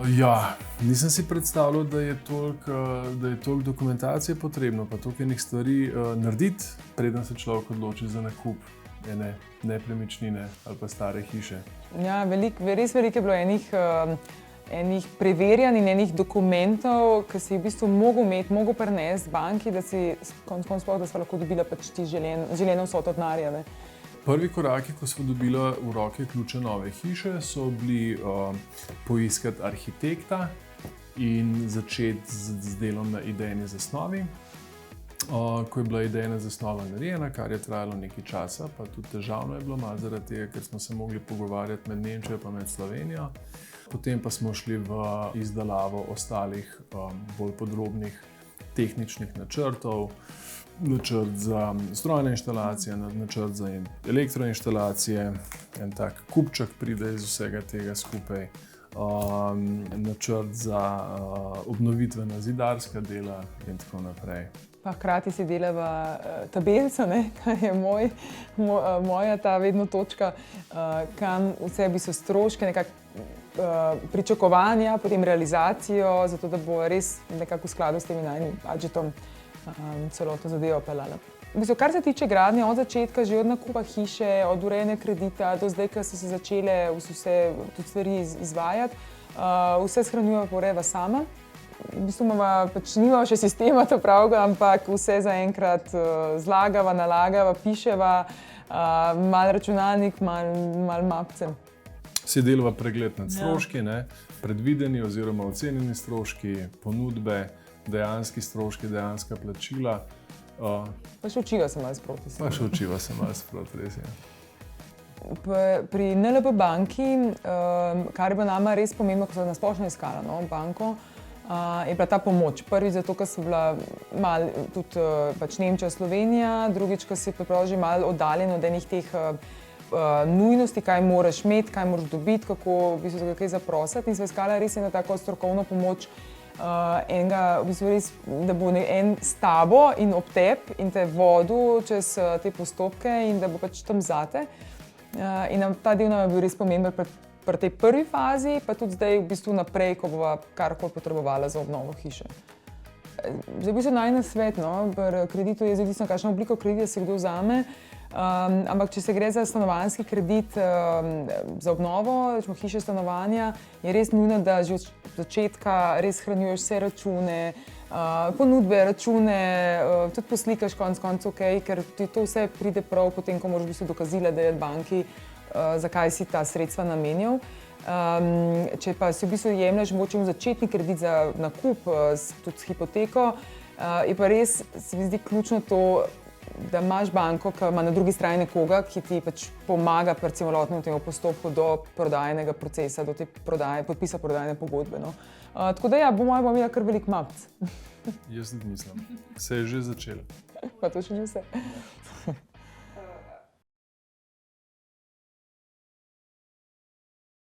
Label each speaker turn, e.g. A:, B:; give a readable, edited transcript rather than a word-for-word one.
A: Ja, nisem si predstavljal, da je toliko dokumentacije potrebno, pa toliko enih stvari narediti, preden se človek odloči za nakup ene nepremičnine ali pa stare hiše.
B: Ja, res veliko je bilo enih preverjanj in enih dokumentov, ki si v bistvu mogel prenesti banki, da si konec koncev, da sva lahko dobila pač ti želeno vsoto denarja, ne.
A: Prvi koraki, ko smo dobili v roke ključe nove hiše, so bili poiskati arhitekta in začeti z delom na idejni zasnovi. Ko je bila idejna zasnova narejena, kar je trajalo nekaj časa, pa tudi težavno je bilo malo zaradi tega, ker smo se mogli pogovarjati med Nemčijo pa med Slovenijo. Potem pa smo šli v izdelavo ostalih bolj podrobnih tehničnih načrtov, načrt za strojne inštalacije, načrt za elektroinštalacije, en tak kupček pride iz vsega tega skupaj, načrt za obnovitvena zidarska dela in tako naprej.
B: Pa hkrati si delava tabelico, ne, kar je moja ta vedno točka, kam vse so stroške, nekako pričakovanja, potem realizacijo, zato da bo res nekako v skladu s tem najnim budžetom celotno zadevo peljala. V bistvu, kar se tiče gradnje od začetka, že od nakupa hiše, od urejanja kredita do zdaj, ko so se začele vse stvari izvajati, vse shranjujeva pa urejava sama. V bistvu pač nimava še sistema to pravega, ampak vse zaenkrat zlagava, nalagava, piševa, malo računalnik, malo mapce.
A: Si delava pregled nad stroški, predvideni oziroma ocenjeni stroški, ponudbe, dejanski stroški, dejanska plačila.
B: Pa še učiva se malo sproti.
A: Res je.
B: Pri NLB banki, kar je bilo nama res pomembno, ko so na splošno iskala banko, je bila ta pomoč. Prvič zato, ker so bila malo tudi pač Nemčija, Slovenija, drugič, ker si pripravljal že malo oddaljen od enih teh nujnosti, kaj moraš imeti, kaj moraš dobiti, kako v bistvu kaj zaprositi. In sva iskala res eno tako strokovno pomoč enega, v bistvu res, da bo en s tabo in ob tebi in te vodil čez te postopke in da bo pač tam zate. In ta del nam je bil res pomemben pri tej prvi fazi, pa tudi zdaj v bistvu naprej, ko bova karkoli potrebovala za obnovo hiše. Zdaj v bistvu najin nasvet, pri kreditu je odvisno, kakšno obliko kredita si kdo vzame, ampak če se gre za stanovanjski kredit za obnovo, recimo hiše, stanovanja, je res nujno, da že od začetka res shranjuješ vse račune, ponudbe, račune, tudi poslikaš konec koncev, ker ti to vse pride prav potem, ko moraš v bistvu dokazila, da je banki, zakaj si ta sredstva namenjal. Če pa si v bistvu jemlješ mogoče začetni kredit za nakup, tudi s hipoteko, je pa res, se mi zdi ključno to, da imaš banko, ki ima na drugi strani nekoga, ki ti pač pomaga pri celotnem tem postopku do prodajnega procesa, do te podpisa prodajne pogodbe. Tako da ja, bom imela kar velik mapc.
A: Jaz tudi mislim. Se je že začelo.
B: Pa to še ni vse.